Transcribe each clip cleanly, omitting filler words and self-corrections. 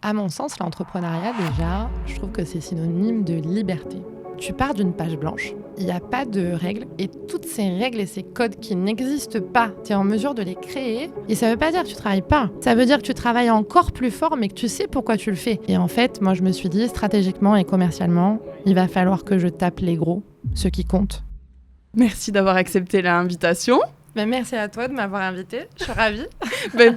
À mon sens, l'entrepreneuriat, déjà, je trouve que c'est synonyme de liberté. Tu pars d'une page blanche, il n'y a pas de règles, et toutes ces règles et ces codes qui n'existent pas, tu es en mesure de les créer. Et ça ne veut pas dire que tu ne travailles pas, ça veut dire que tu travailles encore plus fort, mais que tu sais pourquoi tu le fais. Et en fait, moi je me suis dit, stratégiquement et commercialement, il va falloir que je tape les gros, ceux qui comptent. Merci d'avoir accepté l'invitation. Merci à toi de m'avoir invitée, je suis ravie.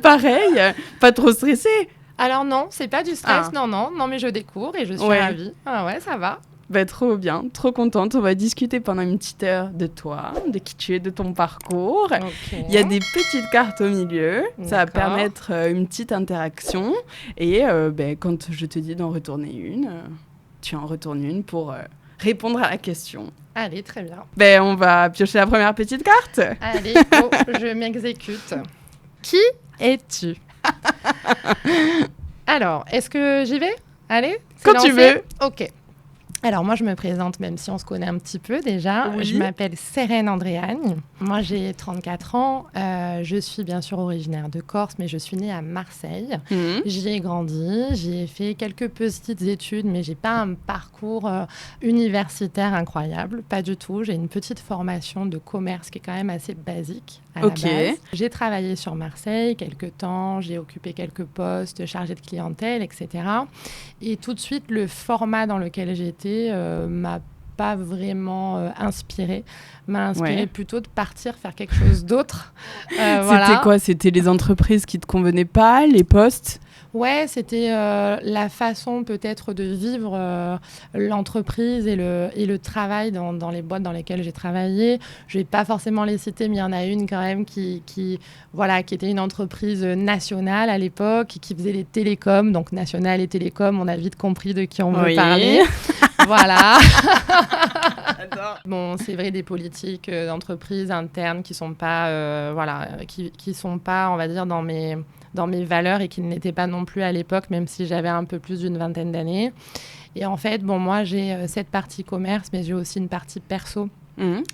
Pareil, pas trop stressée. Alors non, c'est pas du stress, non, mais je découvre et je suis ravie. Ah ouais, ça va. Trop bien, trop contente. On va discuter pendant une petite heure de toi, de qui tu es, de ton parcours. Okay. Il y a des petites cartes au milieu. D'accord. Ça va permettre une petite interaction. Et quand je te dis d'en retourner une, tu en retournes une pour répondre à la question. Allez, très bien. On va piocher la première petite carte. Allez, je m'exécute. Qui es-tu? Alors, est-ce que j'y vais? Allez, quand tu veux. Ok. Alors, moi, je me présente, même si on se connaît un petit peu déjà. Oui. Je m'appelle Sérène Andréagne. Moi, j'ai 34 ans. Je suis bien sûr originaire de Corse, mais je suis née à Marseille. J'y ai grandi. J'y ai fait quelques petites études, mais je n'ai pas un parcours universitaire incroyable. Pas du tout. J'ai une petite formation de commerce qui est quand même assez basique à la base. J'ai travaillé sur Marseille quelques temps. J'ai occupé quelques postes, chargée de clientèle, etc. Et tout de suite, le format dans lequel j'étais m'a pas vraiment inspirée. M'a inspirée plutôt de partir faire quelque chose d'autre. C'était quoi? C'était les entreprises qui te convenaient pas, les postes? Ouais, c'était la façon peut-être de vivre l'entreprise et le travail dans les boîtes dans lesquelles j'ai travaillé. Je vais pas forcément les citer, mais il y en a une quand même qui était une entreprise nationale à l'époque, qui faisait les télécoms. Donc nationale et télécom, on a vite compris de qui on veut parler. Voilà. Bon, c'est vrai, des politiques d'entreprise internes qui sont pas, qui sont pas, on va dire, dans mes valeurs et qui ne l'étaient pas non plus à l'époque, même si j'avais un peu plus d'une vingtaine d'années. Et en fait, moi, j'ai cette partie commerce, mais j'ai aussi une partie perso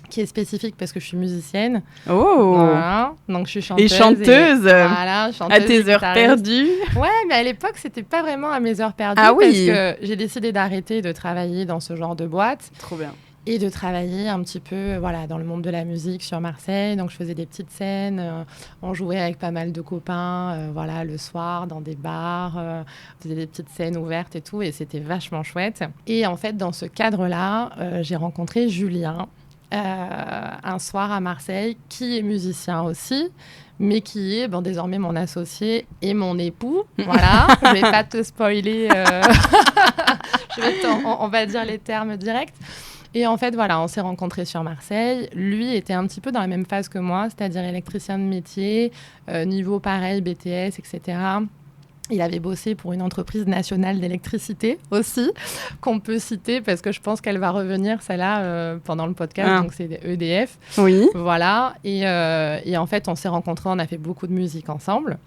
qui est spécifique parce que je suis musicienne. Oh. Voilà. Donc, je suis chanteuse. Et chanteuse. Voilà, chanteuse à tes heures perdues. Ouais, mais à l'époque, c'était pas vraiment à mes heures perdues. Ah oui. Parce que j'ai décidé d'arrêter de travailler dans ce genre de boîte. Trop bien. Et de travailler un petit peu dans le monde de la musique sur Marseille. Donc, je faisais des petites scènes. On jouait avec pas mal de copains, le soir, dans des bars. On faisait des petites scènes ouvertes et tout. Et c'était vachement chouette. Et en fait, dans ce cadre-là, j'ai rencontré Julien un soir à Marseille, qui est musicien aussi, mais qui est désormais mon associé et mon époux. Voilà, je vais pas te spoiler. On va dire les termes directs. Et en fait, on s'est rencontrés sur Marseille. Lui était un petit peu dans la même phase que moi, c'est-à-dire électricien de métier, niveau pareil, BTS, etc. Il avait bossé pour une entreprise nationale d'électricité aussi, qu'on peut citer parce que je pense qu'elle va revenir, celle-là, pendant le podcast. Donc, c'est EDF. Oui. Voilà. Et en fait, on s'est rencontrés, on a fait beaucoup de musique ensemble.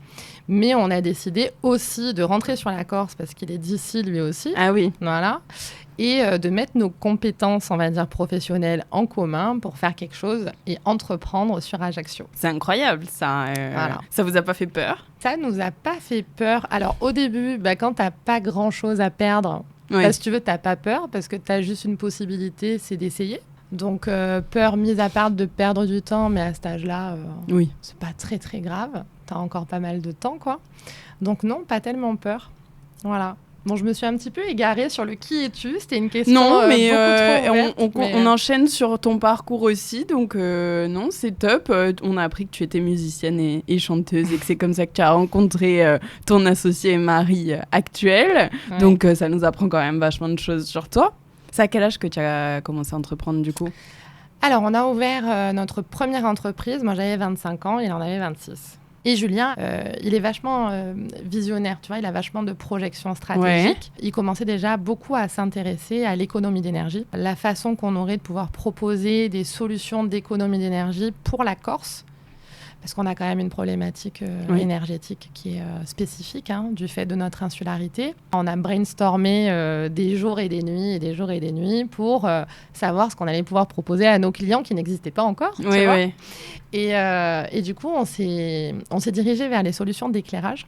Mais on a décidé aussi de rentrer sur la Corse parce qu'il est d'ici, lui aussi. Ah oui. Voilà. Et de mettre nos compétences, on va dire, professionnelles en commun pour faire quelque chose et entreprendre sur Ajaccio. C'est incroyable, ça. Voilà. Ça vous a pas fait peur? Ça nous a pas fait peur. Alors, au début, quand t'as pas grand-chose à perdre, si tu veux, t'as pas peur parce que t'as juste une possibilité, c'est d'essayer. Donc, peur mise à part de perdre du temps, mais à cet âge-là, c'est pas très, très grave. T'as encore pas mal de temps, quoi. Donc, non, pas tellement peur. Voilà. Bon, je me suis un petit peu égarée sur le qui es-tu. C'était une question beaucoup trop ouverte, on enchaîne sur ton parcours aussi. Donc, non, c'est top. On a appris que tu étais musicienne et chanteuse et que c'est comme ça que tu as rencontré ton associé Marie actuelle. Ouais. Donc, ça nous apprend quand même vachement de choses sur toi. C'est à quel âge que tu as commencé à entreprendre, du coup? Alors, on a ouvert notre première entreprise. Moi, j'avais 25 ans, il en avait 26. Et Julien, il est vachement visionnaire, tu vois, il a vachement de projections stratégiques. Ouais. Il commençait déjà beaucoup à s'intéresser à l'économie d'énergie, la façon qu'on aurait de pouvoir proposer des solutions d'économie d'énergie pour la Corse, parce qu'on a quand même une problématique énergétique qui est spécifique du fait de notre insularité. On a brainstormé des jours et des nuits et des jours et des nuits pour savoir ce qu'on allait pouvoir proposer à nos clients qui n'existaient pas encore. Tu vois. Et du coup, on s'est dirigé vers les solutions d'éclairage.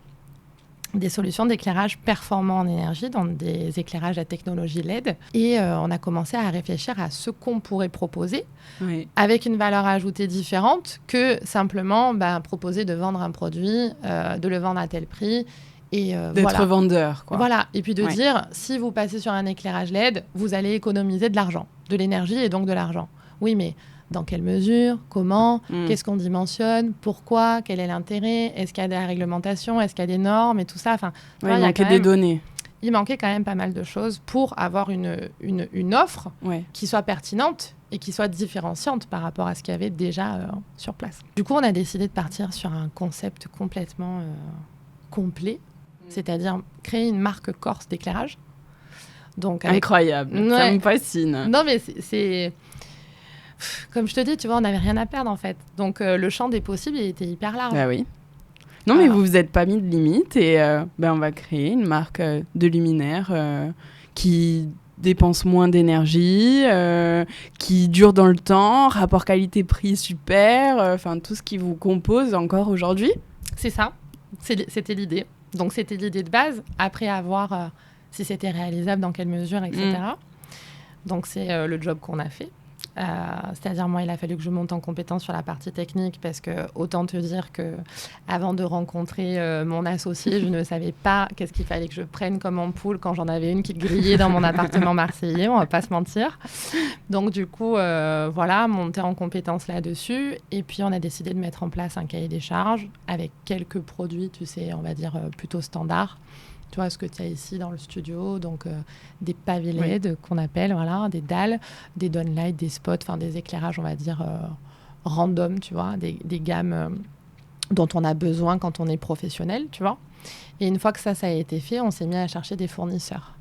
des solutions d'éclairage performants en énergie, dans des éclairages à technologie LED. Et on a commencé à réfléchir à ce qu'on pourrait proposer avec une valeur ajoutée différente que simplement proposer de vendre un produit, de le vendre à tel prix. Et, d'être vendeur, quoi. Voilà, et puis de dire, si vous passez sur un éclairage LED, vous allez économiser de l'argent, de l'énergie et donc de l'argent. Oui, mais dans quelle mesure, comment, qu'est-ce qu'on dimensionne, pourquoi, quel est l'intérêt, est-ce qu'il y a des réglementations, est-ce qu'il y a des normes et tout ça. Enfin, il manquait des données. Il manquait quand même pas mal de choses pour avoir une offre qui soit pertinente et qui soit différenciante par rapport à ce qu'il y avait déjà sur place. Du coup, on a décidé de partir sur un concept complètement complet, c'est-à-dire créer une marque corse d'éclairage. Donc, incroyable, ça me fascine. Non, mais c'est... Comme je te dis, tu vois, on n'avait rien à perdre en fait. Donc le champ des possibles, il était hyper large. Ah oui. Non, mais vous vous êtes pas mis de limite et on va créer une marque de luminaires qui dépense moins d'énergie, qui dure dans le temps, rapport qualité-prix super, enfin tout ce qui vous compose encore aujourd'hui. C'est ça, c'était l'idée. Donc c'était l'idée de base, après avoir si c'était réalisable, dans quelle mesure, etc. Donc c'est le job qu'on a fait. C'est-à-dire, moi, il a fallu que je monte en compétence sur la partie technique parce que, autant te dire que avant de rencontrer mon associé, je ne savais pas qu'est-ce qu'il fallait que je prenne comme ampoule quand j'en avais une qui grillait dans mon appartement marseillais, on va pas se mentir. Donc, du coup, monter en compétence là-dessus. Et puis, on a décidé de mettre en place un cahier des charges avec quelques produits, tu sais, on va dire plutôt standards. Tu vois, ce que tu as ici dans le studio, donc des pavés LED qu'on appelle, voilà, des dalles, des downlights, des spots, enfin des éclairages, on va dire, random, tu vois, des gammes dont on a besoin quand on est professionnel, tu vois. Et une fois que ça a été fait, on s'est mis à chercher des fournisseurs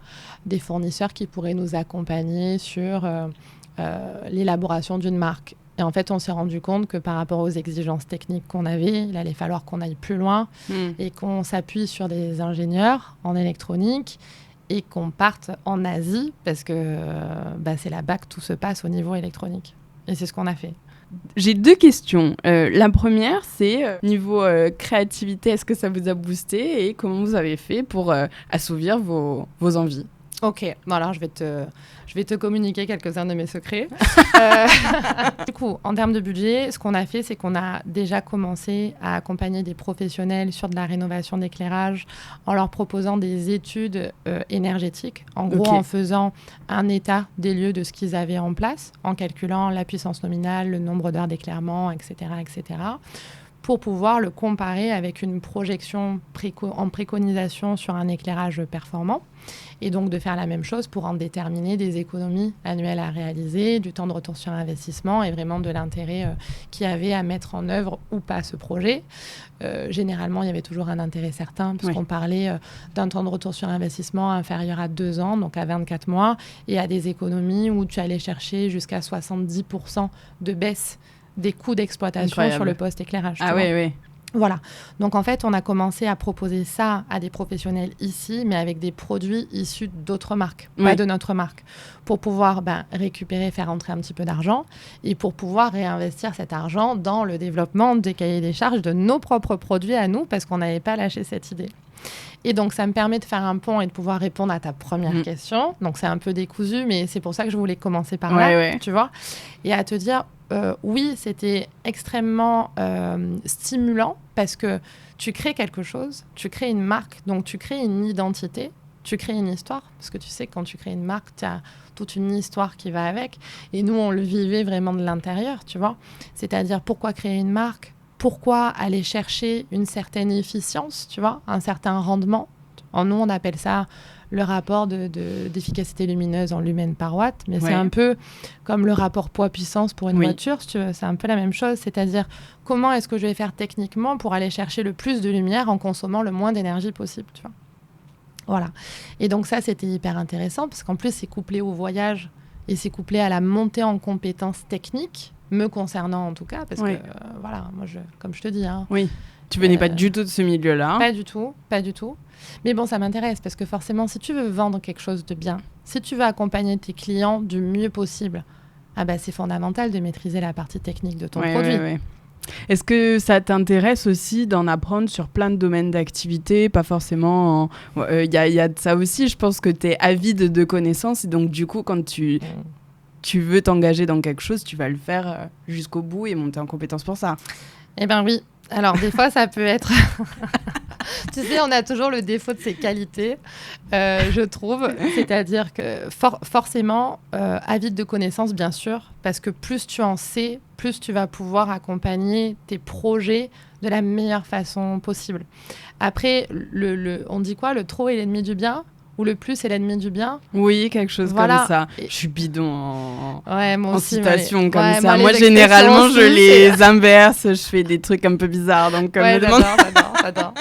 qui pourraient nous accompagner sur l'élaboration d'une marque. Et en fait, on s'est rendu compte que par rapport aux exigences techniques qu'on avait, il allait falloir qu'on aille plus loin et qu'on s'appuie sur des ingénieurs en électronique et qu'on parte en Asie parce que c'est là-bas que tout se passe au niveau électronique. Et c'est ce qu'on a fait. J'ai 2 questions. La première, c'est niveau créativité, est-ce que ça vous a boosté et comment vous avez fait pour assouvir vos envies ? Ok, bon alors je vais te communiquer quelques-uns de mes secrets. Du coup, en termes de budget, ce qu'on a fait, c'est qu'on a déjà commencé à accompagner des professionnels sur de la rénovation d'éclairage en leur proposant des études énergétiques. En gros, en faisant un état des lieux de ce qu'ils avaient en place, en calculant la puissance nominale, le nombre d'heures d'éclairement, etc., pour pouvoir le comparer avec une projection en préconisation sur un éclairage performant. Et donc de faire la même chose pour en déterminer des économies annuelles à réaliser, du temps de retour sur investissement et vraiment de l'intérêt qu'il y avait à mettre en œuvre ou pas ce projet. Généralement, il y avait toujours un intérêt certain puisqu'on parlait d'un temps de retour sur investissement inférieur à 2 ans, donc à 24 mois, et à des économies où tu allais chercher jusqu'à 70% de baisse des coûts d'exploitation sur le poste éclairage. Ah oui. Voilà. Donc, en fait, on a commencé à proposer ça à des professionnels ici, mais avec des produits issus d'autres marques, pas de notre marque, pour pouvoir récupérer, faire entrer un petit peu d'argent et pour pouvoir réinvestir cet argent dans le développement des cahiers des charges de nos propres produits à nous, parce qu'on n'avait pas lâché cette idée. Et donc, ça me permet de faire un pont et de pouvoir répondre à ta première question. Donc, c'est un peu décousu, mais c'est pour ça que je voulais commencer par là, tu vois, et à te dire... oui, c'était extrêmement stimulant parce que tu crées quelque chose, tu crées une marque, donc tu crées une identité, tu crées une histoire. Parce que tu sais, quand tu crées une marque, tu as toute une histoire qui va avec. Et nous, on le vivait vraiment de l'intérieur, tu vois. C'est-à-dire, pourquoi créer une marque ? Pourquoi aller chercher une certaine efficience, tu vois, un certain rendement ? En nous, on appelle ça... le rapport d'efficacité lumineuse en lumens par watt, mais c'est un peu comme le rapport poids-puissance pour une voiture, si tu veux, c'est un peu la même chose, c'est-à-dire comment est-ce que je vais faire techniquement pour aller chercher le plus de lumière en consommant le moins d'énergie possible, tu vois. Voilà. Et donc ça, c'était hyper intéressant, parce qu'en plus, c'est couplé au voyage et c'est couplé à la montée en compétences techniques, me concernant en tout cas, parce que, moi, comme je te dis... Oui, tu venais pas du tout de ce milieu-là. Pas du tout. Mais bon, ça m'intéresse parce que forcément, si tu veux vendre quelque chose de bien, si tu veux accompagner tes clients du mieux possible, c'est fondamental de maîtriser la partie technique de ton produit. Est-ce que ça t'intéresse aussi d'en apprendre sur plein de domaines d'activité, pas forcément... Il y a de ça aussi, je pense que tu es avide de connaissances et donc du coup, quand tu veux t'engager dans quelque chose, tu vas le faire jusqu'au bout et monter en compétence pour ça. Eh bien oui. Alors des fois, ça peut être... Tu sais, on a toujours le défaut de ses qualités, je trouve. C'est-à-dire que forcément, avide de connaissances, bien sûr, parce que plus tu en sais, plus tu vas pouvoir accompagner tes projets de la meilleure façon possible. Après, on dit quoi ? Le trop est l'ennemi du bien ? Ou le plus est l'ennemi du bien ? Oui, quelque chose comme ça. Je suis bidon en citation comme ça. Moi, généralement, aussi, je les inverse. Je fais des trucs un peu bizarres. Donc, j'adore.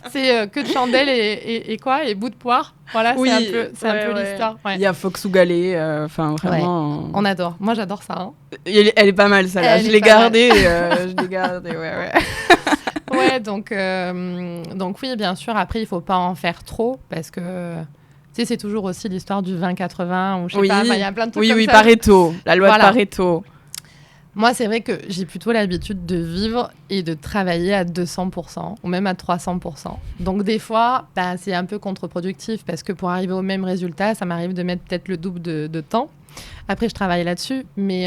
C'est queue de chandelle et quoi ? Et bout de poire. Voilà, oui, c'est un peu l'histoire. Ouais. Il y a Fox ou Galet. Vraiment... Ouais. On adore. Moi, j'adore ça. Hein. Elle est pas mal, celle-là. Je l'ai gardée. Ouais. Ouais, donc oui, bien sûr. Après, il faut pas en faire trop parce que tu sais, c'est toujours aussi l'histoire du 20-80 ou je sais pas. Il y a plein de trucs comme ça. Oui, Pareto, la loi de Pareto. Moi, c'est vrai que j'ai plutôt l'habitude de vivre et de travailler à 200% ou même à 300%. Donc, des fois, c'est un peu contre-productif parce que pour arriver au même résultat, ça m'arrive de mettre peut-être le double de temps. Après, je travaille là-dessus, mais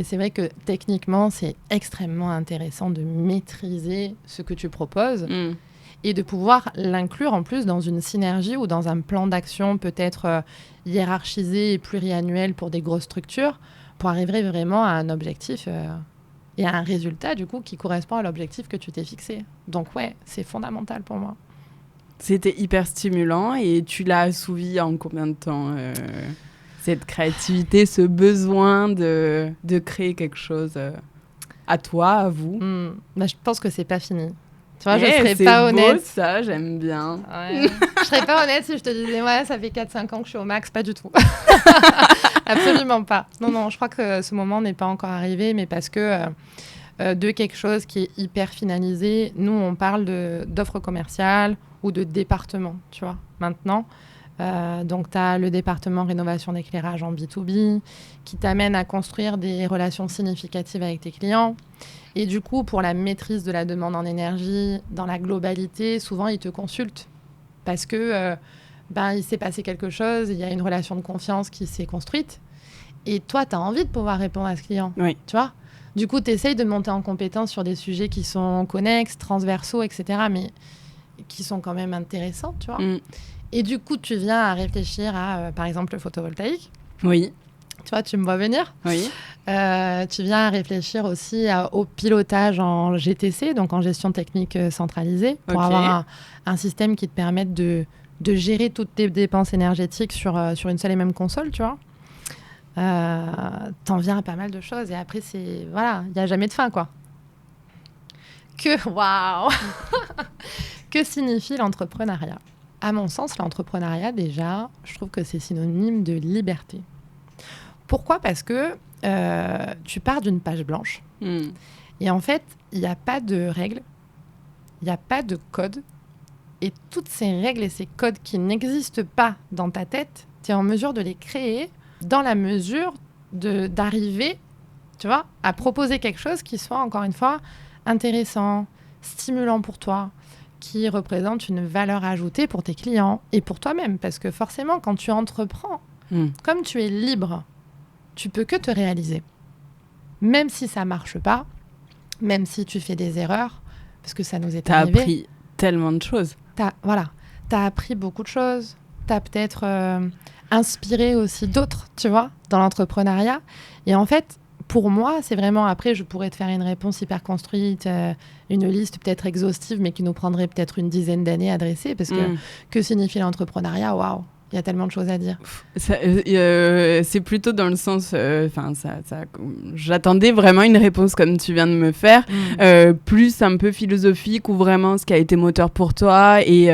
c'est vrai que techniquement, c'est extrêmement intéressant de maîtriser ce que tu proposes et de pouvoir l'inclure en plus dans une synergie ou dans un plan d'action peut-être hiérarchisé et pluriannuel pour des grosses structures pour arriver vraiment à un objectif et à un résultat du coup qui correspond à l'objectif que tu t'es fixé. Donc ouais, c'est fondamental pour moi. C'était hyper stimulant et tu l'as assouvi en combien de temps cette créativité, ce besoin de créer quelque chose à toi, à vous? Je pense que c'est pas fini. Tu vois, je serais pas honnête. C'est beau ça, j'aime bien. Ouais. Je serais pas honnête si je te disais, ouais, ça fait 4-5 ans que je suis au max, pas du tout. Absolument pas. Non, je crois que ce moment n'est pas encore arrivé, mais parce que de quelque chose qui est hyper finalisé, nous, on parle d'offres commerciales ou de départements, tu vois, maintenant. Donc, tu as le département rénovation d'éclairage en B2B qui t'amène à construire des relations significatives avec tes clients. Et du coup, pour la maîtrise de la demande en énergie, dans la globalité, souvent, ils te consultent parce que il s'est passé quelque chose, il y a une relation de confiance qui s'est construite. Et toi, tu as envie de pouvoir répondre à ce client. Oui. Tu vois ? Du coup, tu essayes de monter en compétence sur des sujets qui sont connexes, transversaux, etc., mais qui sont quand même intéressants, tu vois. Et du coup, tu viens à réfléchir à, par exemple, le photovoltaïque. Oui. Tu vois, tu me vois venir. Oui. Tu viens à réfléchir aussi au pilotage en GTC, donc en gestion technique centralisée, pour avoir un système qui te permette de gérer toutes tes dépenses énergétiques sur une seule et même console, tu vois. T'en viens à pas mal de choses. Et après, il n'y a jamais de fin, quoi. Waouh Que signifie l'entrepreneuriat ? À mon sens, l'entrepreneuriat, déjà, je trouve que c'est synonyme de liberté. Pourquoi ? Parce que tu pars d'une page blanche. Et en fait, il n'y a pas de règles, il n'y a pas de code. Et toutes ces règles et ces codes qui n'existent pas dans ta tête, tu es en mesure de les créer dans la mesure d'arriver, tu vois, à proposer quelque chose qui soit, encore une fois, intéressant, stimulant pour toi, qui représente une valeur ajoutée pour tes clients et pour toi-même. Parce que forcément, quand tu entreprends, comme tu es libre, tu peux que te réaliser. Même si ça marche pas, même si tu fais des erreurs, parce que ça nous est arrivé. T'as appris tellement de choses. T'as appris beaucoup de choses. T'as peut-être inspiré aussi d'autres, tu vois, dans l'entrepreneuriat. Et en fait, pour moi, c'est vraiment... Après, je pourrais te faire une réponse hyper construite, une liste peut-être exhaustive, mais qui nous prendrait peut-être une dizaine d'années à dresser, parce que signifie l'entrepreneuriat ? Waouh, il y a tellement de choses à dire. C'est plutôt dans le sens... j'attendais vraiment une réponse comme tu viens de me faire, plus un peu philosophique, ou vraiment ce qui a été moteur pour toi, et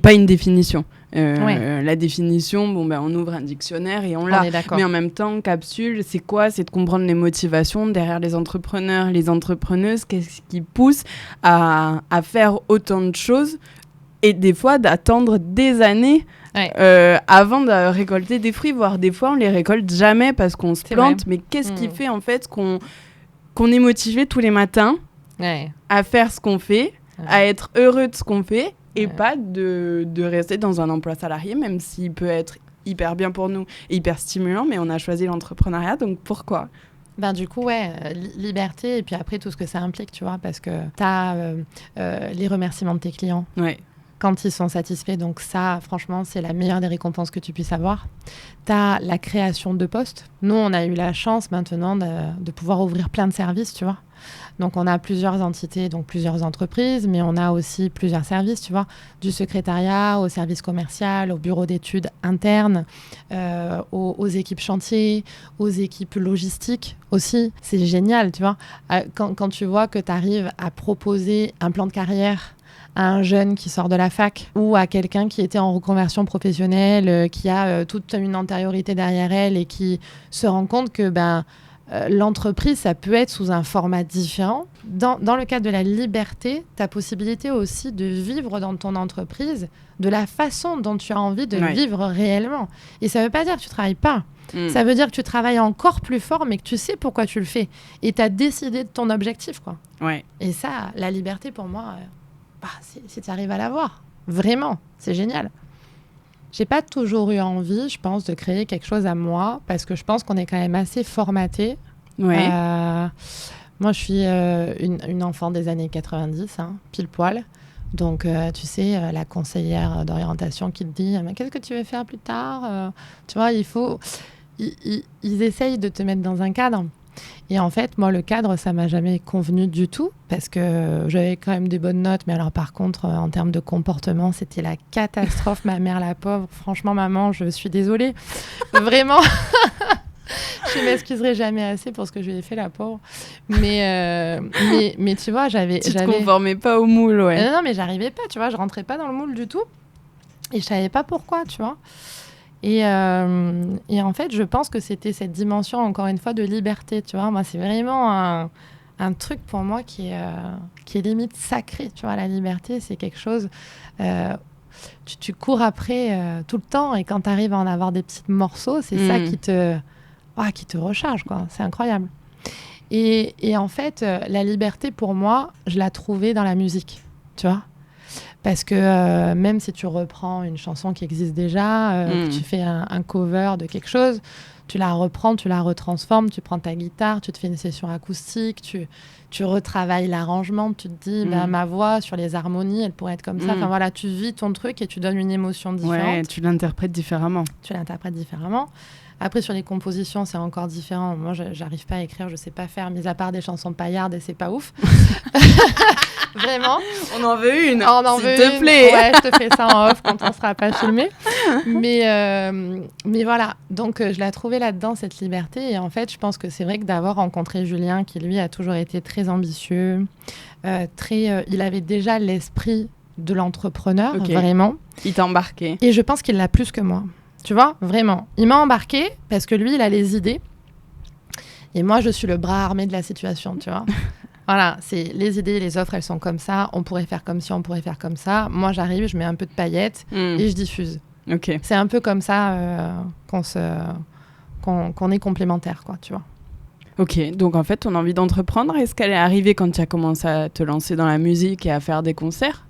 pas une définition. La définition, on ouvre un dictionnaire et on l'a. Mais en même temps, capsule, c'est quoi ? C'est de comprendre les motivations derrière les entrepreneurs, les entrepreneuses, qu'est-ce qui pousse à faire autant de choses, et des fois d'attendre des années avant de récolter des fruits, voire des fois on les récolte jamais parce qu'on se plante. Mais qu'est-ce qui fait en fait qu'on est motivé tous les matins à faire ce qu'on fait, à être heureux de ce qu'on fait et pas de rester dans un emploi salarié, même s'il peut être hyper bien pour nous et hyper stimulant, mais on a choisi l'entrepreneuriat, donc pourquoi ? Du coup, liberté et puis après tout ce que ça implique, tu vois, parce que tu as les remerciements de tes clients. Ouais. Quand ils sont satisfaits, donc ça, franchement, c'est la meilleure des récompenses que tu puisses avoir. Tu as la création de postes. Nous, on a eu la chance maintenant de pouvoir ouvrir plein de services, tu vois. Donc, on a plusieurs entités, donc plusieurs entreprises, mais on a aussi plusieurs services, tu vois, du secrétariat au service commercial, au bureau d'études interne, aux équipes chantiers, aux équipes logistiques aussi. C'est génial, tu vois. Quand tu vois que tu arrives à proposer un plan de carrière à un jeune qui sort de la fac ou à quelqu'un qui était en reconversion professionnelle, qui a toute une antériorité derrière elle et qui se rend compte que l'entreprise, ça peut être sous un format différent. Dans le cadre de la liberté, tu as possibilité aussi de vivre dans ton entreprise de la façon dont tu as envie de vivre réellement. Et ça ne veut pas dire que tu ne travailles pas. Ça veut dire que tu travailles encore plus fort, mais que tu sais pourquoi tu le fais. Et tu as décidé de ton objectif, quoi. Ouais. Et ça, la liberté, pour moi... si tu arrives à l'avoir, vraiment, c'est génial. J'ai pas toujours eu envie, je pense, de créer quelque chose à moi, parce que je pense qu'on est quand même assez formaté. Ouais. Moi, je suis une enfant des années 90, pile poil. Donc, tu sais, la conseillère d'orientation qui te dit « Mais qu'est-ce que tu veux faire plus tard ?» Tu vois, ils essayent de te mettre dans un cadre. Et en fait, moi, le cadre, ça m'a jamais convenu du tout parce que j'avais quand même des bonnes notes. Mais alors, par contre, en termes de comportement, c'était la catastrophe. Ma mère, la pauvre. Franchement, maman, je suis désolée. Vraiment. Je ne m'excuserai jamais assez pour ce que je lui ai fait, la pauvre. Mais tu vois, j'avais... Tu te conformais pas au moule, ouais. Non, mais j'arrivais pas, tu vois. Je rentrais pas dans le moule du tout. Et je savais pas pourquoi, tu vois. Et en fait, je pense que c'était cette dimension, encore une fois, de liberté, tu vois. Moi, c'est vraiment un truc pour moi qui est limite sacré, tu vois. La liberté, c'est quelque chose... tu cours après tout le temps et quand tu arrives à en avoir des petits morceaux, c'est ça qui te recharge, quoi. C'est incroyable. Et en fait, la liberté, pour moi, je la trouvais dans la musique, tu vois. Parce que même si tu reprends une chanson qui existe déjà, que tu fais un cover de quelque chose, tu la reprends, tu la retransformes, tu prends ta guitare, tu te fais une session acoustique, tu retravailles l'arrangement, tu te dis, ma voix sur les harmonies, elle pourrait être comme ça. Enfin voilà, tu vis ton truc et tu donnes une émotion différente. Ouais, tu l'interprètes différemment. Après, sur les compositions, c'est encore différent. Moi, j'arrive pas à écrire, je sais pas faire, mis à part des chansons paillardes et c'est pas ouf. Vraiment. On en veut une, s'il te plaît. Ouais, je te fais ça en off quand on sera pas filmé. Mais voilà, donc je l'ai trouvée là-dedans, cette liberté. Et en fait, je pense que c'est vrai que d'avoir rencontré Julien, qui lui a toujours été très ambitieux, il avait déjà l'esprit de l'entrepreneur, vraiment. Il t'a embarqué. Et je pense qu'il l'a plus que moi. Tu vois, vraiment. Il m'a embarqué parce que lui, il a les idées. Et moi, je suis le bras armé de la situation, tu vois. Voilà, c'est les idées, les offres, elles sont comme ça. On pourrait faire comme ci, on pourrait faire comme ça. Moi, j'arrive, je mets un peu de paillettes et je diffuse. Okay. C'est un peu comme ça qu'on est complémentaires, quoi, tu vois. Ok, donc en fait, ton envie d'entreprendre, est-ce qu'elle est arrivée quand tu as commencé à te lancer dans la musique et à faire des concerts,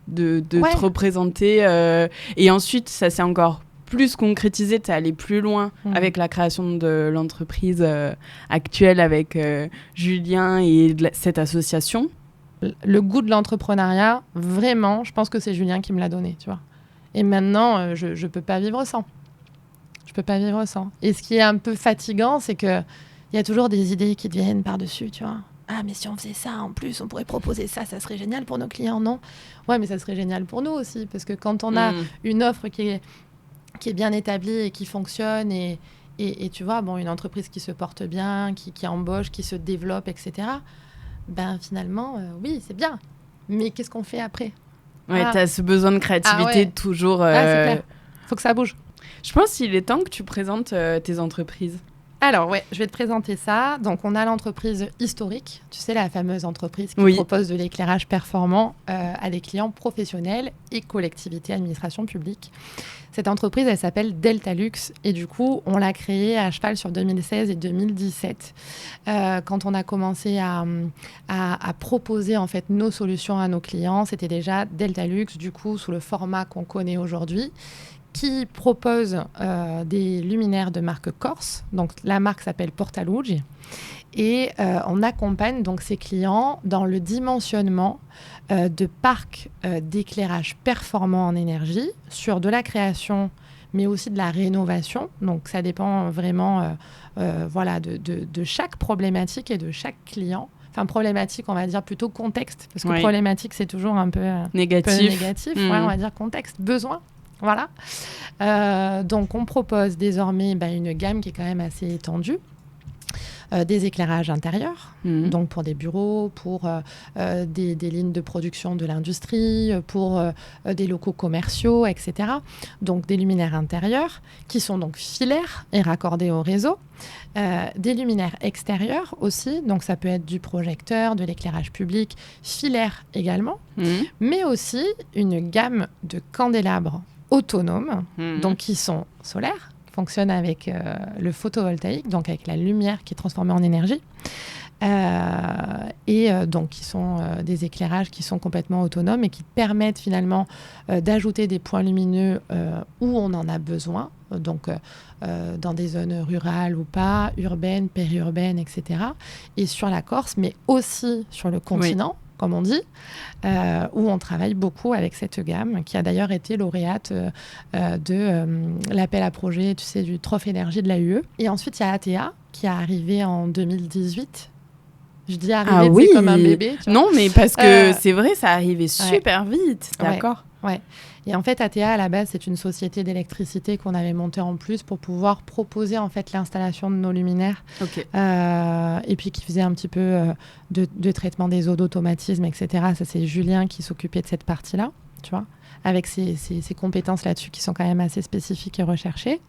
de te représenter et ensuite, ça s'est encore plus concrétisé, tu es allé plus loin avec la création de l'entreprise actuelle avec Julien et cette association. Le goût de l'entrepreneuriat, vraiment, je pense que c'est Julien qui me l'a donné, tu vois. Et maintenant, je peux pas vivre sans. Je peux pas vivre sans. Et ce qui est un peu fatigant, c'est que il y a toujours des idées qui te viennent par-dessus, tu vois. Ah, mais si on faisait ça, en plus, on pourrait proposer ça, ça serait génial pour nos clients, non ? Ouais, mais ça serait génial pour nous aussi, parce que quand on a une offre qui est bien établie et qui fonctionne, et tu vois, une entreprise qui se porte bien, qui embauche, qui se développe, etc., ben finalement, oui, c'est bien. Mais qu'est-ce qu'on fait après ? Ouais, tu as ce besoin de créativité toujours... c'est clair. Faut que ça bouge. Je pense qu'il est temps que tu présentes tes entreprises. Alors, ouais, je vais te présenter ça. Donc, on a l'entreprise historique, tu sais, la fameuse entreprise qui propose de l'éclairage performant à des clients professionnels et collectivités, administration publique. Cette entreprise, elle s'appelle Deltalux et du coup, on l'a créée à cheval sur 2016 et 2017 quand on a commencé à proposer en fait nos solutions à nos clients. C'était déjà Deltalux, du coup, sous le format qu'on connaît aujourd'hui, qui propose des luminaires de marque Corse. Donc, la marque s'appelle Portalugi. Et on accompagne donc ces clients dans le dimensionnement de parcs d'éclairage performants en énergie sur de la création, mais aussi de la rénovation. Donc, ça dépend vraiment de chaque problématique et de chaque client. Enfin, problématique, on va dire plutôt contexte, parce que problématique, c'est toujours un peu négatif. Ouais, on va dire contexte, besoin. Voilà. Donc, on propose désormais une gamme qui est quand même assez étendue. Des éclairages intérieurs, donc pour des bureaux, pour des lignes de production de l'industrie, pour des locaux commerciaux, etc. Donc, des luminaires intérieurs qui sont donc filaires et raccordés au réseau. Des luminaires extérieurs aussi, donc ça peut être du projecteur, de l'éclairage public, filaire également, mais aussi une gamme de candélabres autonomes, donc qui sont solaires, fonctionnent avec le photovoltaïque, donc avec la lumière qui est transformée en énergie, donc qui sont des éclairages qui sont complètement autonomes et qui permettent finalement d'ajouter des points lumineux où on en a besoin, donc dans des zones rurales ou pas, urbaines, périurbaines, etc. Et sur la Corse, mais aussi sur le continent, comme on dit, où on travaille beaucoup avec cette gamme, qui a d'ailleurs été lauréate de l'appel à projet, tu sais, du Trophée Énergie de la UE. Et ensuite, il y a ATA, qui est arrivé en 2018. Je dis arrivé, c'est comme un bébé. Tu vois. Non, mais parce que c'est vrai, ça arrivait super vite, d'accord. Ouais. Et en fait, ATA, à la base, c'est une société d'électricité qu'on avait montée en plus pour pouvoir proposer en fait l'installation de nos luminaires. Et puis qui faisait un petit peu de traitement des eaux, d'automatisme, etc. Ça, c'est Julien qui s'occupait de cette partie-là, tu vois, avec ses compétences là-dessus qui sont quand même assez spécifiques et recherchées.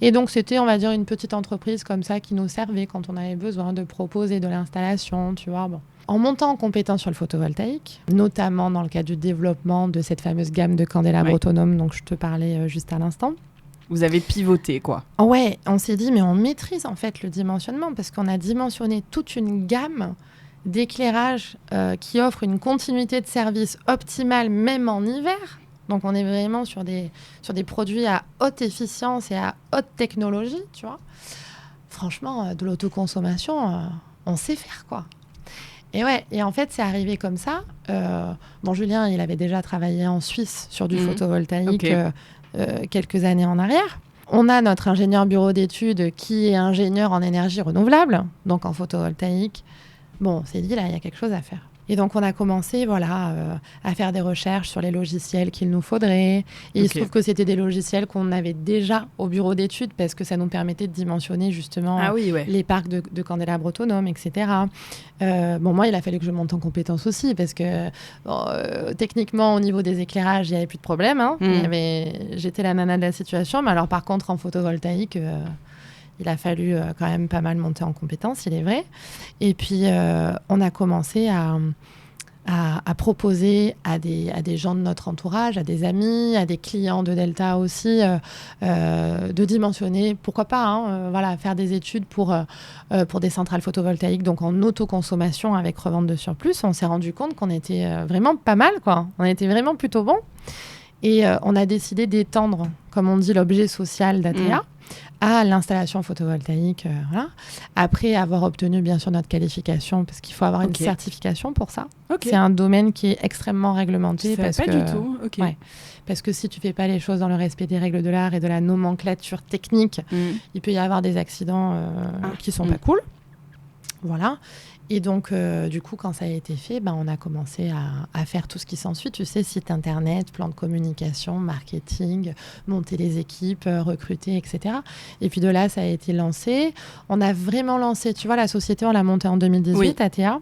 Et donc, c'était, on va dire, une petite entreprise comme ça qui nous servait quand on avait besoin de proposer de l'installation, tu vois, bon. En montant en compétence sur le photovoltaïque, notamment dans le cadre du développement de cette fameuse gamme de candélabres autonomes dont je te parlais juste à l'instant. Vous avez pivoté, quoi. Ouais, on s'est dit, mais on maîtrise en fait le dimensionnement parce qu'on a dimensionné toute une gamme d'éclairage qui offre une continuité de service optimale même en hiver. Donc, on est vraiment sur des produits à haute efficience et à haute technologie, tu vois. Franchement, de l'autoconsommation, on sait faire, quoi. Et en fait, c'est arrivé comme ça. Julien, il avait déjà travaillé en Suisse sur du photovoltaïque quelques années en arrière. On a notre ingénieur bureau d'études qui est ingénieur en énergie renouvelable, donc en photovoltaïque. Bon, on s'est dit, là, il y a quelque chose à faire. Et donc, on a commencé à faire des recherches sur les logiciels qu'il nous faudrait. Et il se trouve que c'était des logiciels qu'on avait déjà au bureau d'études parce que ça nous permettait de dimensionner justement les parcs de candélabres autonomes, etc. Moi, il a fallu que je monte en compétence aussi parce que techniquement, au niveau des éclairages, il n'y avait plus de problème. J'étais la nana de la situation. Mais alors, par contre, en photovoltaïque... il a fallu quand même pas mal monter en compétences, il est vrai. Et puis, on a commencé à proposer à des gens de notre entourage, à des amis, à des clients de Delta aussi, de dimensionner, pourquoi pas, faire des études pour des centrales photovoltaïques, donc en autoconsommation avec revente de surplus. On s'est rendu compte qu'on était vraiment pas mal, quoi. On était vraiment plutôt bon. Et on a décidé d'étendre, comme on dit, l'objet social d'ATA à l'installation photovoltaïque, après avoir obtenu bien sûr notre qualification, parce qu'il faut avoir une certification pour ça. C'est un domaine qui est extrêmement réglementé. Pas du tout. Parce que si tu fais pas les choses dans le respect des règles de l'art et de la nomenclature technique, il peut y avoir des accidents qui sont pas cool. Voilà. Et donc, du coup, quand ça a été fait, on a commencé à faire tout ce qui s'ensuit. Tu sais, site internet, plan de communication, marketing, monter les équipes, recruter, etc. Et puis de là, ça a été lancé. On a vraiment lancé, tu vois, la société, on l'a montée en 2018, ATA.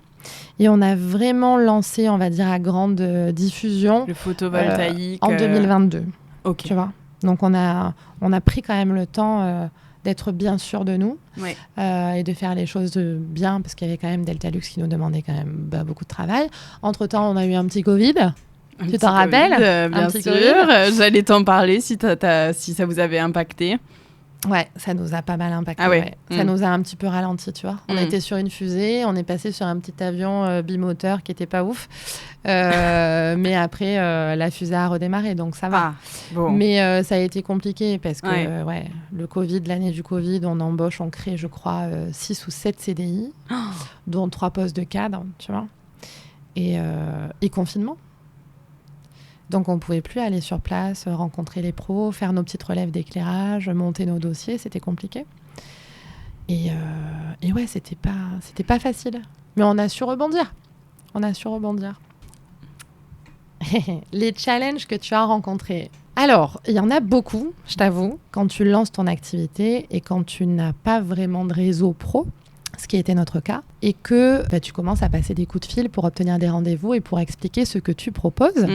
Et on a vraiment lancé, on va dire, à grande diffusion. Le photovoltaïque. En 2022. Tu vois. Donc, on a pris quand même le temps d'être bien sûr de nous et de faire les choses bien, parce qu'il y avait quand même Delta Luxe qui nous demandait quand même beaucoup de travail. Entre-temps, on a eu un petit Covid. Tu t'en rappelles? Bien sûr. J'allais t'en parler si ça vous avait impacté. Ouais, ça nous a pas mal impacté. Ça nous a un petit peu ralenti, tu vois. On était sur une fusée, on est passé sur un petit avion bimoteur qui était pas ouf. Mais après, la fusée a redémarré, donc ça va. Mais ça a été compliqué parce que le Covid, l'année du Covid, on crée, je crois, 6 ou 7 CDI, dont 3 postes de cadre, tu vois. Et confinement. Donc, on ne pouvait plus aller sur place, rencontrer les pros, faire nos petites relèves d'éclairage, monter nos dossiers. C'était compliqué. Et ouais, c'était pas facile. Mais on a su rebondir. Les challenges que tu as rencontrés. Alors, il y en a beaucoup, je t'avoue, quand tu lances ton activité et quand tu n'as pas vraiment de réseau pro, ce qui était notre cas, et que tu commences à passer des coups de fil pour obtenir des rendez-vous et pour expliquer ce que tu proposes,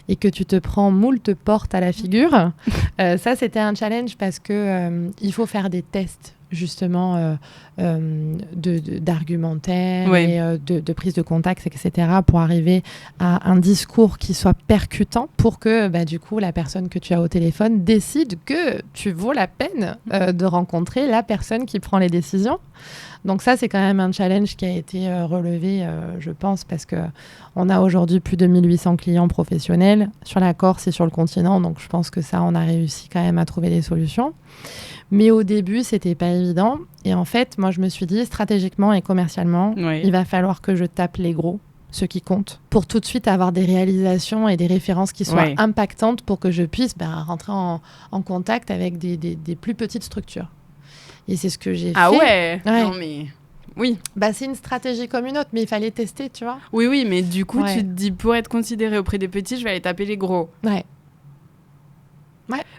et que tu te prends moult portes à la figure. Ça, c'était un challenge parce que il faut faire des tests, justement, d'argumentaire et de prise de contact, etc., pour arriver à un discours qui soit percutant pour que, du coup, la personne que tu as au téléphone décide que tu vaux la peine de rencontrer la personne qui prend les décisions. Donc ça, c'est quand même un challenge qui a été relevé, je pense, parce qu'on a aujourd'hui plus de 1800 clients professionnels sur la Corse et sur le continent. Donc je pense que ça, on a réussi quand même à trouver des solutions. Mais au début, c'était pas évident. Et en fait, moi, je me suis dit, stratégiquement et commercialement, il va falloir que je tape les gros, ceux qui comptent, pour tout de suite avoir des réalisations et des références qui soient impactantes pour que je puisse rentrer en contact avec des plus petites structures. Et c'est ce que j'ai fait. Ah ouais. Non, mais... Oui. C'est une stratégie comme une autre, mais il fallait tester, tu vois. Oui, mais du coup, tu te dis, pour être considéré auprès des petits, je vais aller taper les gros. Ouais.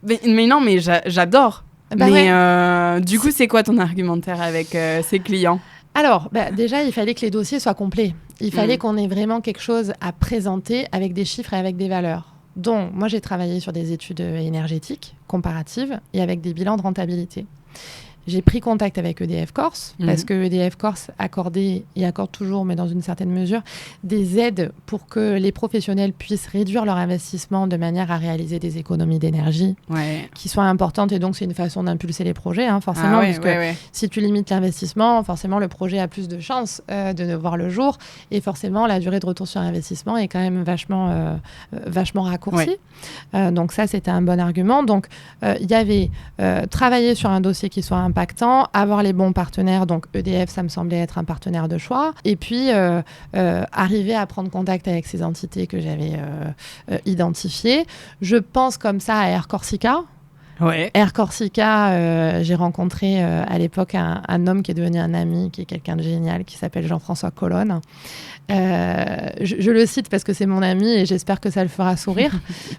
Mais non, mais j'adore. Mais du coup, c'est quoi ton argumentaire avec ces clients ? Alors, déjà, il fallait que les dossiers soient complets. Il fallait qu'on ait vraiment quelque chose à présenter avec des chiffres et avec des valeurs. Donc, moi, j'ai travaillé sur des études énergétiques comparatives et avec des bilans de rentabilité. J'ai pris contact avec EDF Corse, parce que EDF Corse accordait, et accorde toujours, mais dans une certaine mesure, des aides pour que les professionnels puissent réduire leur investissement de manière à réaliser des économies d'énergie qui soient importantes. Et donc, c'est une façon d'impulser les projets, forcément, parce que si tu limites l'investissement, forcément, le projet a plus de chances de ne voir le jour. Et forcément, la durée de retour sur investissement est quand même vachement raccourcie. Donc ça, c'était un bon argument. Donc, il y avait travailler sur un dossier qui soit impactant, avoir les bons partenaires, donc EDF, ça me semblait être un partenaire de choix, et puis arriver à prendre contact avec ces entités que j'avais identifiées. Je pense comme ça à Air Corsica. Air Corsica, j'ai rencontré à l'époque un homme qui est devenu un ami, qui est quelqu'un de génial, qui s'appelle Jean-François Colonne. Je le cite parce que c'est mon ami et j'espère que ça le fera sourire,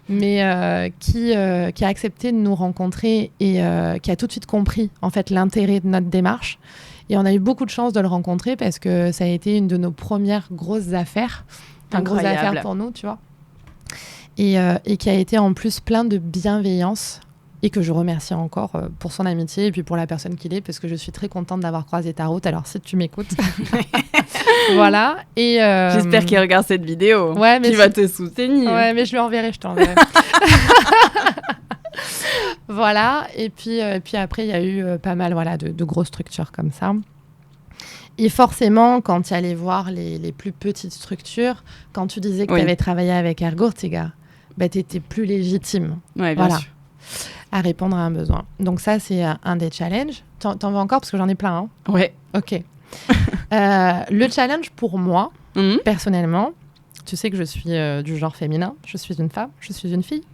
mais qui a accepté de nous rencontrer et qui a tout de suite compris en fait l'intérêt de notre démarche. Et on a eu beaucoup de chance de le rencontrer parce que ça a été une de nos premières grosses affaires, grosses affaires pour nous, tu vois, et qui a été en plus plein de bienveillance. Et que je remercie encore pour son amitié et puis pour la personne qu'il est, parce que je suis très contente d'avoir croisé ta route. Alors, si tu m'écoutes. Voilà. Et, j'espère qu'il regarde cette vidéo, qu'il va te soutenir. Ouais, mais je lui enverrai, je t'enverrai. Voilà. Et puis après, il y a eu pas mal de grosses structures comme ça. Et forcément, quand tu allais voir les plus petites structures, quand tu disais que tu avais travaillé avec Ergurtiga, tu étais plus légitime. Ouais, bien sûr. À répondre à un besoin. Donc ça, c'est un des challenges. T'en veux encore parce que j'en ai plein. Hein. Ouais. Ok. Le challenge pour moi, personnellement, tu sais que je suis du genre féminin. Je suis une femme, je suis une fille.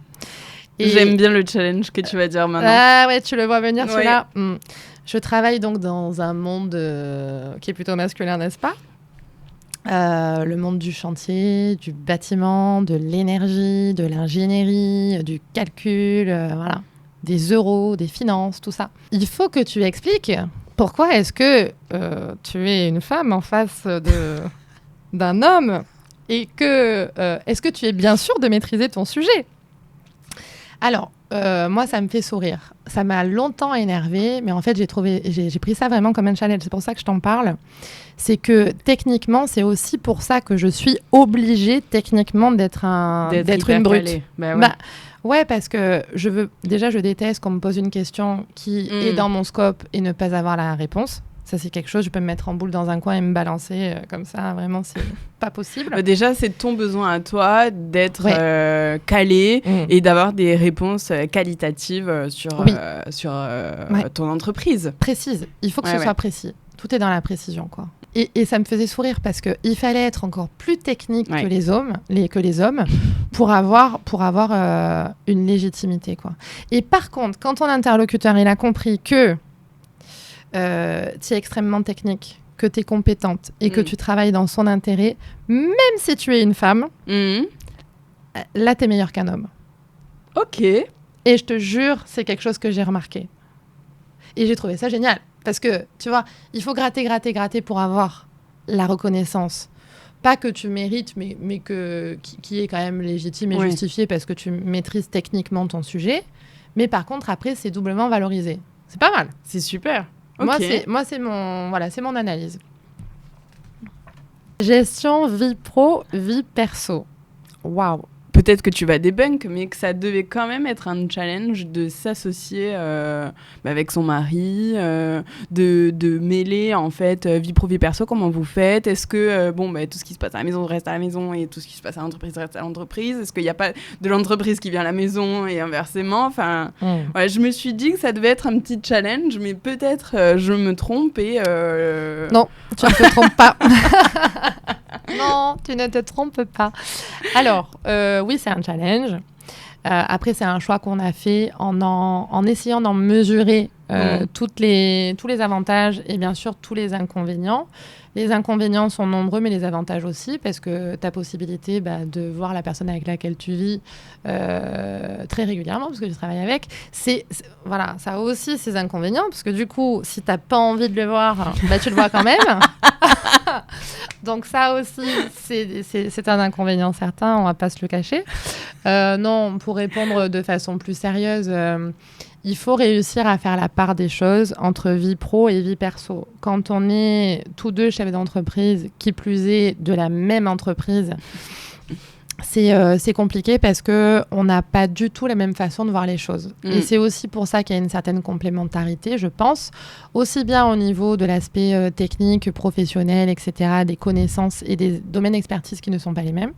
Et j'aime bien le challenge que tu vas dire maintenant. Ah ouais, tu le vois venir celui-là. Je travaille donc dans un monde qui est plutôt masculin, n'est-ce pas ? Le monde du chantier, du bâtiment, de l'énergie, de l'ingénierie, du calcul, des euros, des finances, tout ça. Il faut que tu expliques pourquoi est-ce que tu es une femme en face d'un homme et que est-ce que tu es bien sûr de maîtriser ton sujet. Alors, moi, ça me fait sourire. Ça m'a longtemps énervée, mais en fait, j'ai pris ça vraiment comme un challenge. C'est pour ça que je t'en parle. C'est que techniquement, c'est aussi pour ça que je suis obligée techniquement d'être une brute. Ouais, parce que je déteste qu'on me pose une question qui est dans mon scope et ne pas avoir la réponse. Ça, c'est quelque chose, je peux me mettre en boule dans un coin et me balancer comme ça. Vraiment, c'est pas possible. Déjà, c'est ton besoin à toi d'être calé et d'avoir des réponses qualitatives sur ton entreprise. Précise. Il faut que ce soit précis. Tout est dans la précision, quoi. Et ça me faisait sourire parce qu'il fallait être encore plus technique que les hommes pour avoir une légitimité, quoi. Et par contre, quand ton interlocuteur il a compris que tu es extrêmement technique, que tu es compétente et que tu travailles dans son intérêt, même si tu es une femme, là, tu es meilleur qu'un homme. Ok. Et je te jure, c'est quelque chose que j'ai remarqué. Et j'ai trouvé ça génial. Parce que, tu vois, il faut gratter pour avoir la reconnaissance. Pas que tu mérites, mais qui est quand même légitime et justifié parce que tu maîtrises techniquement ton sujet. Mais par contre, après, c'est doublement valorisé. C'est pas mal. C'est super. Okay. Moi, c'est mon analyse. Gestion vie pro, vie perso. Waouh. Peut-être que tu vas débunk, mais que ça devait quand même être un challenge de s'associer avec son mari, de mêler en fait vie pro, vie perso. Comment vous faites ? Est-ce que tout ce qui se passe à la maison reste à la maison et tout ce qui se passe à l'entreprise reste à l'entreprise ? Est-ce qu'il n'y a pas de l'entreprise qui vient à la maison et inversement ? Enfin, je me suis dit que ça devait être un petit challenge, mais peut-être je me trompe et... Non, tu ne te trompes pas. Non, tu ne te trompes pas. Alors, oui, c'est un challenge. Après, c'est un choix qu'on a fait en essayant d'en mesurer tous les avantages et bien sûr tous les inconvénients. Les inconvénients sont nombreux, mais les avantages aussi, parce que tu as possibilité de voir la personne avec laquelle tu vis très régulièrement, parce que tu travailles avec. Voilà, ça a aussi ses inconvénients, parce que du coup, si tu n'as pas envie de le voir, tu le vois quand même. Donc ça aussi, c'est un inconvénient certain, on ne va pas se le cacher. Non, pour répondre de façon plus sérieuse... il faut réussir à faire la part des choses entre vie pro et vie perso. Quand on est tous deux chefs d'entreprise, qui plus est de la même entreprise, c'est compliqué parce qu'on n'a pas du tout la même façon de voir les choses. Et c'est aussi pour ça qu'il y a une certaine complémentarité, je pense, aussi bien au niveau de l'aspect technique, professionnel, etc., des connaissances et des domaines d'expertise qui ne sont pas les mêmes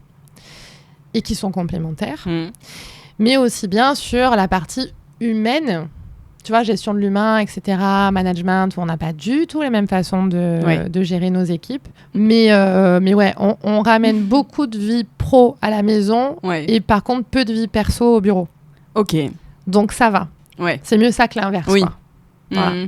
et qui sont complémentaires, mais aussi bien sur la partie humaine, tu vois, gestion de l'humain, etc., management, où on n'a pas du tout les mêmes façons de gérer nos équipes. Mais ouais, on ramène beaucoup de vie pro à la maison et par contre, peu de vie perso au bureau. Ok. Donc, ça va. Ouais. C'est mieux ça que l'inverse. Oui. Voilà.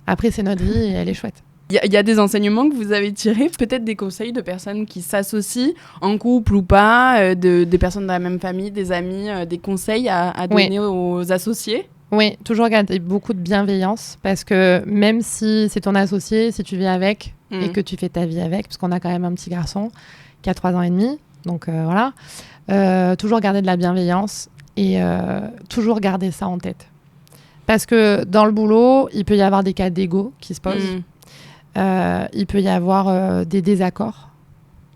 Après, c'est notre vie et elle est chouette. Il y a des enseignements que vous avez tirés, peut-être des conseils de personnes qui s'associent en couple ou pas, des personnes de la même famille, des amis, des conseils à donner aux associés ? Oui, toujours garder beaucoup de bienveillance parce que même si c'est ton associé, si tu vis avec et que tu fais ta vie avec, parce qu'on a quand même un petit garçon qui a 3 ans et demi, donc voilà, toujours garder de la bienveillance et toujours garder ça en tête. Parce que dans le boulot, il peut y avoir des cas d'ego qui se posent. Il peut y avoir des désaccords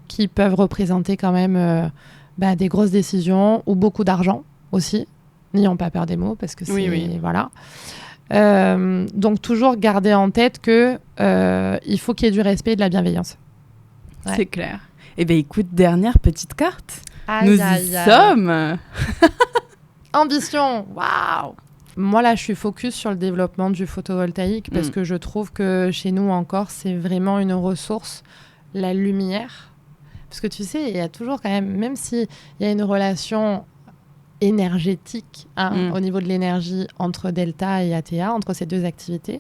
qui peuvent représenter quand même des grosses décisions ou beaucoup d'argent aussi. N'ayons pas peur des mots parce que c'est... Voilà. Donc, toujours garder en tête qu'il faut qu'il y ait du respect et de la bienveillance. Ouais. C'est clair. Eh bien, écoute, dernière petite carte. Nous y sommes. Ambition. Waouh. Moi, là, je suis focus sur le développement du photovoltaïque parce que je trouve que chez nous, encore, c'est vraiment une ressource, la lumière. Parce que tu sais, il y a toujours quand même s'il y a une relation énergétique au niveau de l'énergie entre Delta et ATA, entre ces deux activités,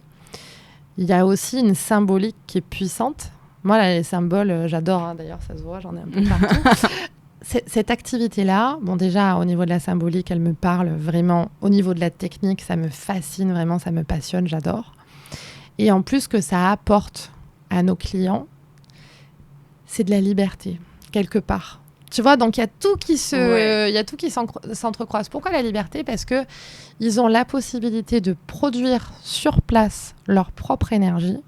il y a aussi une symbolique qui est puissante. Moi, là, les symboles, j'adore. D'ailleurs, ça se voit, j'en ai un peu partout. Cette activité-là, bon, déjà, au niveau de la symbolique, elle me parle vraiment. Au niveau de la technique, ça me fascine vraiment, ça me passionne, j'adore. Et en plus, que ça apporte à nos clients, c'est de la liberté, quelque part. Tu vois, donc il y a tout qui s'entrecroise. Pourquoi la liberté ? Parce que ils ont la possibilité de produire sur place leur propre énergie.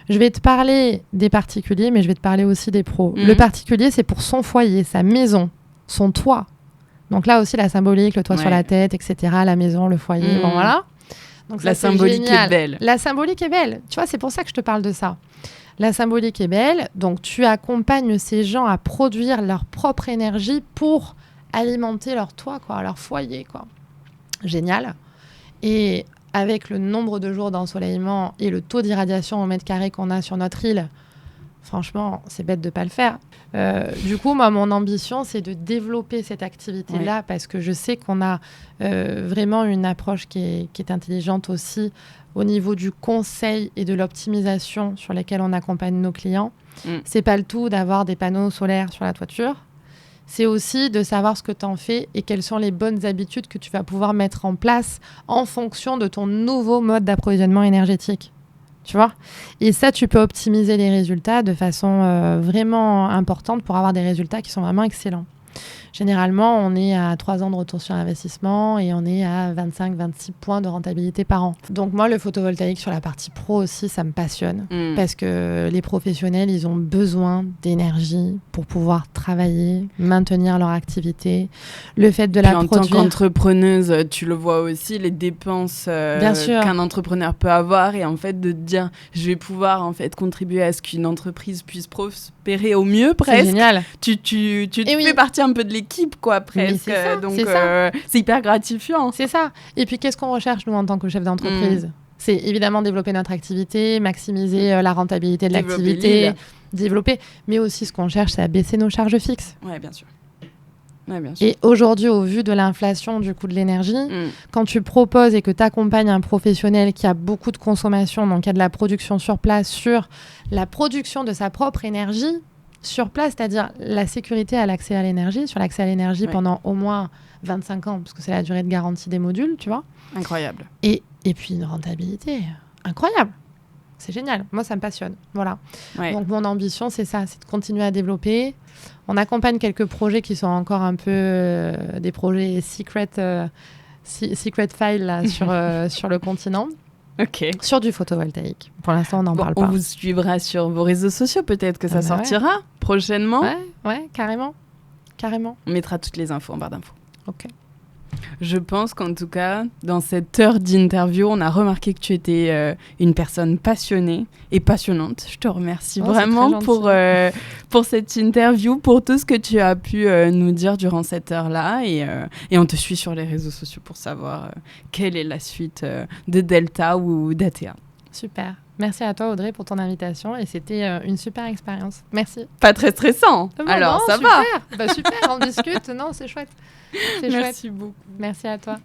Je vais te parler des particuliers, mais je vais te parler aussi des pros. Le particulier, c'est pour son foyer, sa maison, son toit. Donc là aussi, la symbolique, le toit sur la tête, etc., la maison, le foyer, bon voilà. Donc ça, la symbolique est belle. La symbolique est belle. Tu vois, c'est pour ça que je te parle de ça. La symbolique est belle, donc tu accompagnes ces gens à produire leur propre énergie pour alimenter leur toit, quoi, leur foyer, quoi. Génial. Et avec le nombre de jours d'ensoleillement et le taux d'irradiation au mètre carré qu'on a sur notre île, franchement, c'est bête de ne pas le faire. Du coup, moi, mon ambition, c'est de développer cette activité-là parce que je sais qu'on a vraiment une approche qui est intelligente aussi au niveau du conseil et de l'optimisation sur lesquels on accompagne nos clients. C'est pas le tout d'avoir des panneaux solaires sur la toiture. C'est aussi de savoir ce que tu en fais et quelles sont les bonnes habitudes que tu vas pouvoir mettre en place en fonction de ton nouveau mode d'approvisionnement énergétique. Tu vois ? Et ça, tu peux optimiser les résultats de façon vraiment importante pour avoir des résultats qui sont vraiment excellents. Généralement, on est à 3 ans de retour sur investissement et on est à 25-26 points de rentabilité par an. Donc moi, le photovoltaïque sur la partie pro aussi, ça me passionne parce que les professionnels, ils ont besoin d'énergie pour pouvoir travailler, maintenir leur activité. Le fait de la produire... En tant qu'entrepreneuse, tu le vois aussi, les dépenses qu'un entrepreneur peut avoir et en fait de te dire, je vais pouvoir en fait contribuer à ce qu'une entreprise puisse prospérer au mieux presque. C'est génial. Tu fais partie un peu de l'équipe, quoi, presque. Donc, c'est hyper gratifiant. C'est ça. Et puis, qu'est-ce qu'on recherche, nous, en tant que chef d'entreprise ? C'est évidemment développer notre activité, maximiser la rentabilité de l'activité, développer. Mais aussi, ce qu'on cherche, c'est à baisser nos charges fixes. Ouais, bien sûr. Et aujourd'hui, au vu de l'inflation du coût de l'énergie, quand tu proposes et que tu accompagnes un professionnel qui a beaucoup de consommation, donc qui a de la production sur place, sur la production de sa propre énergie, sur place, c'est-à-dire la sécurité à l'accès à l'énergie, sur l'accès à l'énergie pendant au moins 25 ans, parce que c'est la durée de garantie des modules, tu vois. Incroyable. Et puis une rentabilité incroyable. C'est génial. Moi, ça me passionne. Voilà. Ouais. Donc, mon ambition, c'est ça, c'est de continuer à développer. On accompagne quelques projets qui sont encore un peu des projets secret file là, sur le continent. Ok. Sur du photovoltaïque. Pour l'instant, on n'en parle pas. On vous suivra sur vos réseaux sociaux, peut-être que ça sortira prochainement. Ouais, carrément. On mettra toutes les infos en barre d'infos. Ok. Je pense qu'en tout cas, dans cette heure d'interview, on a remarqué que tu étais une personne passionnée et passionnante. Je te remercie vraiment pour cette interview, pour tout ce que tu as pu nous dire durant cette heure-là. Et on te suit sur les réseaux sociaux pour savoir quelle est la suite de Delta ou d'ATA. Super. Merci à toi, Audrey, pour ton invitation. Et c'était une super expérience. Merci. Pas très stressant. Alors, ça va. Bah, super, on discute. Non, c'est chouette. Merci beaucoup. Merci à toi.